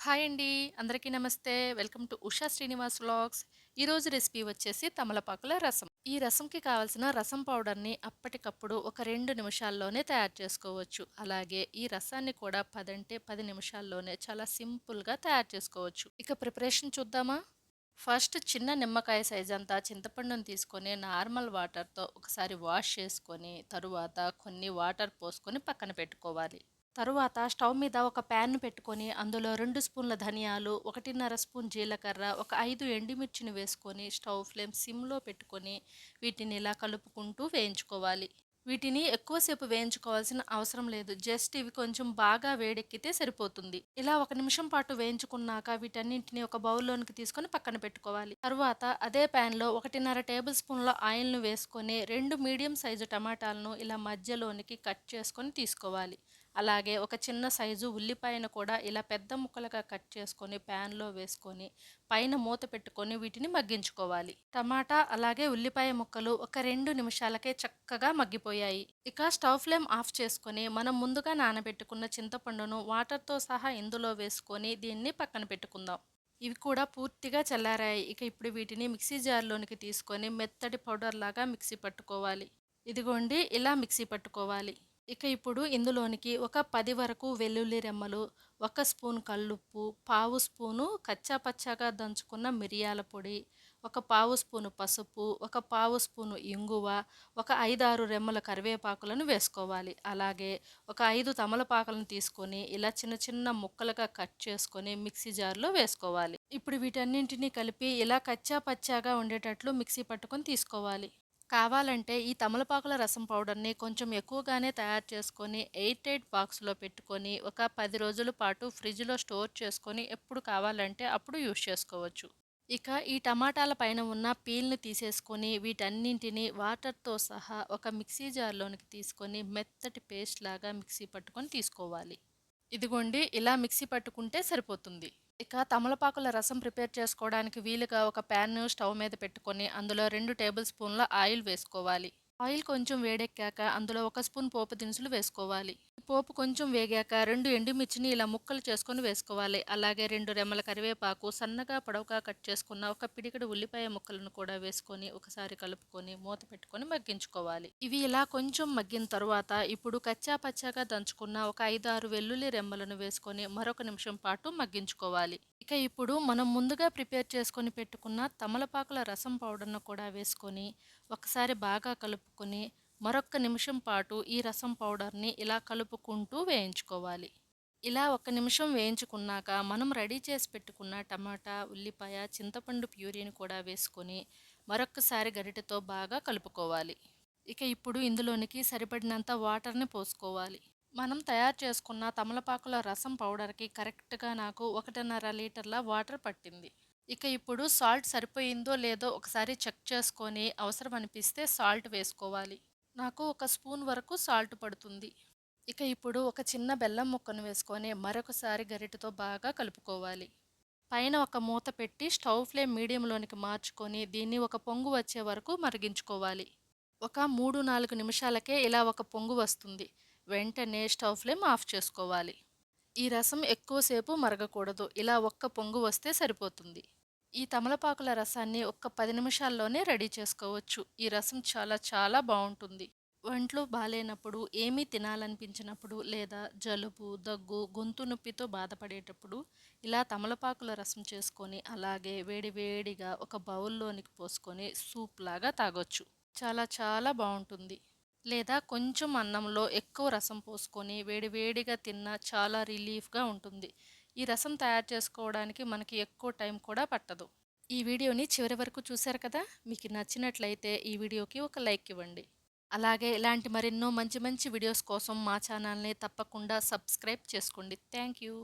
Hi అండి. అందరికీ నమస్తే. Welcome to Usha Srinivas vlogs. ఈరోజు రెసిపీ వచ్చేసి తమలపాకుల రసం. ఈ రసంకి కావాల్సిన రసం పౌడర్‌ని అప్పటికప్పుడు ఒక 2 నిమిషాల్లోనే తయారు చేసుకోవచ్చు. అలాగే ఈ రసాన్ని కూడా 10 అంటే 10 నిమిషాల్లోనే చాలా సింపుల్‌గా తయారు చేసుకోవచ్చు. ఇక ప్రిపరేషన్ చూద్దామా? ఫస్ట్ చిన్న నిమ్మకాయ సైజ్ అంతా చింతపండుని తీసుకొని నార్మల్ వాటర్‌తో ఒకసారి వాష్ చేసుకొని, తరువాత కొన్ని వాటర్ పోసుకొని పక్కన పెట్టుకోవాలి. తరువాత స్టవ్ మీద ఒక ప్యాన్ పెట్టుకొని అందులో 2 స్పూన్ల ధనియాలు, 1.5 స్పూన్ జీలకర్ర, ఒక 5 ఎండుమిర్చిని వేసుకొని స్టవ్ ఫ్లేమ్ సిమ్‌లో పెట్టుకొని వీటిని ఇలా కలుపుకుంటూ వేయించుకోవాలి. వీటిని ఎక్కువసేపు వేయించుకోవాల్సిన అవసరం లేదు. జస్ట్ ఇవి కొంచెం బాగా వేడెక్కితే సరిపోతుంది. ఇలా 1 నిమిషం పాటు వేయించుకున్నాక వీటన్నింటిని ఒక బౌల్‌లోనికి తీసుకొని పక్కన పెట్టుకోవాలి. తరువాత అదే ప్యాన్‌లో 1.5 టేబుల్ స్పూన్ల ఆయిల్‌ను వేసుకొని 2 మీడియం సైజు టమాటాలను ఇలా మధ్యలోనికి కట్ చేసుకొని తీసుకోవాలి. అలాగే ఒక చిన్న సైజు ఉల్లిపాయను కూడా ఇలా పెద్ద ముక్కలుగా కట్ చేసుకొని ప్యాన్‌లో వేసుకొని పైన మూత పెట్టుకొని వీటిని మగ్గించుకోవాలి. టమాటా అలాగే ఉల్లిపాయ ముక్కలు ఒక 2 నిమిషాలకే చక్కగా మగ్గిపోయాయి. ఇక స్టవ్ ఫ్లేమ్ ఆఫ్ చేసుకొని మనం ముందుగా నానబెట్టుకున్న చింతపండును వాటర్‌తో సహా ఇందులో వేసుకొని దీన్ని పక్కన పెట్టుకుందాం. ఇవి కూడా పూర్తిగా చల్లారాయి. ఇక ఇప్పుడు వీటిని మిక్సీ జార్‌లోనికి తీసుకొని మెత్తటి పౌడర్ లాగా మిక్సీ పట్టుకోవాలి. ఇదిగోండి ఇలా మిక్సీ పట్టుకోవాలి. ఇక ఇప్పుడు ఇందులోనికి ఒక 10 వరకు వెల్లుల్లి రెమ్మలు, 1 స్పూన్ కల్లుప్పు, పావు స్పూను కచ్చా పచ్చాగా దంచుకున్న మిరియాల పొడి, ఒక పావు స్పూను పసుపు, ఒక పావు స్పూను ఇంగువ, ఒక 5, 6 రెమ్మల కరివేపాకులను వేసుకోవాలి. అలాగే ఒక 5 తమలపాకులను తీసుకొని ఇలా చిన్న చిన్న ముక్కలుగా కట్ చేసుకొని మిక్సీ జార్‌లో వేసుకోవాలి. ఇప్పుడు వీటన్నింటిని కలిపి ఇలా కచ్చా పచ్చాగా ఉండేటట్లు మిక్సీ పట్టుకొని తీసుకోవాలి. కావాలంటే ఈ తమలపాకుల రసం పౌడర్‌ని కొంచెం ఎక్కువగానే తయారు చేసుకొని ఎయిర్ టైట్ బాక్స్‌లో పెట్టుకొని ఒక 10 రోజుల పాటు ఫ్రిడ్జ్‌లో స్టోర్ చేసుకొని ఎప్పుడు కావాలంటే అప్పుడు యూజ్ చేసుకోవచ్చు. ఇక ఈ టమాటాల పైన ఉన్న పీల్‌ని తీసేసుకొని వీటన్నింటిని వాటర్‌తో సహా ఒక మిక్సీ జార్‌లోనికి తీసుకొని మెత్తటి పేస్ట్ లాగా మిక్సీ పట్టుకొని తీసుకోవాలి. ఇదిగోండి ఇలా మిక్సీ పట్టుకుంటే సరిపోతుంది. ఇక తమలపాకుల రసం ప్రిపేర్ చేసుకోవడానికి వీలుగా ఒక ప్యాన్‌ను స్టవ్ మీద పెట్టుకొని అందులో 2 టేబుల్ స్పూన్ల ఆయిల్ వేసుకోవాలి. ఆయిల్ కొంచెం వేడెక్కాక అందులో 1 స్పూన్ పోపు దినుసులు వేసుకోవాలి. ఈ పోపు కొంచెం వేగాక 2 ఎండుమిర్చిని ఇలా ముక్కలు చేసుకొని వేసుకోవాలి. అలాగే 2 రెమ్మల కరివేపాకు, సన్నగా పొడవుగా కట్ చేసుకున్న ఒక పిడికెడు ఉల్లిపాయ ముక్కలను కూడా వేసుకొని ఒకసారి కలుపుకొని మూత పెట్టుకొని మగ్గించుకోవాలి. ఇవి ఇలా కొంచెం మగ్గిన తరువాత ఇప్పుడు కచ్చా పచ్చాగా దంచుకున్న ఒక 5, 6 వెల్లుల్లి రెమ్మలను వేసుకొని మరొక నిమిషం పాటు మగ్గించుకోవాలి. ఇక ఇప్పుడు మనం ముందుగా ప్రిపేర్ చేసుకొని పెట్టుకున్న తమలపాకుల రసం పౌడర్‌ను కూడా వేసుకొని ఒకసారి బాగా కలుపుకొని మరొక్క నిమిషం పాటు ఈ రసం పౌడర్‌ని ఇలా కలుపుకుంటూ వేయించుకోవాలి. ఇలా 1 నిమిషం వేయించుకున్నాక మనం రెడీ చేసి పెట్టుకున్న టమాటా, ఉల్లిపాయ, చింతపండు ప్యూరీని కూడా వేసుకొని మరొక్కసారి గరిటెతో బాగా కలుపుకోవాలి. ఇక ఇప్పుడు ఇందులోనికి సరిపడినంత వాటర్‌ని పోసుకోవాలి. మనం తయారు చేసుకున్న తమలపాకుల రసం పౌడర్‌కి కరెక్ట్‌గా నాకు 1.5 లీటర్ల వాటర్ పట్టింది. ఇక ఇప్పుడు సాల్ట్ సరిపోయిందో లేదో ఒకసారి చెక్ చేసుకొని అవసరం అనిపిస్తే సాల్ట్ వేసుకోవాలి. నాకు ఒక స్పూన్ వరకు సాల్ట్ పడుతుంది. ఇక ఇప్పుడు ఒక చిన్న బెల్లం ముక్కను వేసుకొని మరొకసారి గరిటెతో బాగా కలుపుకోవాలి. పైన ఒక మూత పెట్టి స్టవ్ ఫ్లేమ్ మీడియంలోనికి మార్చుకొని దీన్ని ఒక పొంగు వచ్చే వరకు మరిగించుకోవాలి. ఒక 3, 4 నిమిషాలకే ఇలా ఒక పొంగు వస్తుంది. వెంటనే స్టవ్ ఫ్లేమ్ ఆఫ్ చేసుకోవాలి. ఈ రసం ఎక్కువసేపు మరగకూడదు. ఇలా ఒక్క పొంగు వస్తే సరిపోతుంది. ఈ తమలపాకుల రసాన్ని ఒక్క 10 నిమిషాల్లోనే రెడీ చేసుకోవచ్చు. ఈ రసం చాలా చాలా బావుంటుంది. ఒంట్లో బాలేనప్పుడు, ఏమీ తినాలనిపించినప్పుడు లేదా జలుబు, దగ్గు, గొంతు నొప్పితో బాధపడేటప్పుడు ఇలా తమలపాకుల రసం చేసుకొని అలాగే వేడి వేడిగా ఒక బౌల్‌లోనికి పోసుకొని సూప్‌లాగా తాగొచ్చు. చాలా చాలా బావుంటుంది. లేదా కొంచెం అన్నంలో ఎక్కువ రసం పోసుకొని వేడి వేడిగా తిన్నా చాలా రిలీఫ్‌గా ఉంటుంది. ఈ రసం తయారు చేసుకోవడానికి మనకి ఎక్కువ టైం కూడా పట్టదు. ఈ వీడియోని చివరి వరకు చూశారు కదా! మీకు నచ్చినట్లయితే ఈ వీడియోకి ఒక లైక్ ఇవ్వండి. అలాగే ఇలాంటి మరెన్నో మంచి మంచి వీడియోస్ కోసం మా ఛానల్‌ని తప్పకుండా సబ్స్క్రైబ్ చేసుకోండి. Thank you.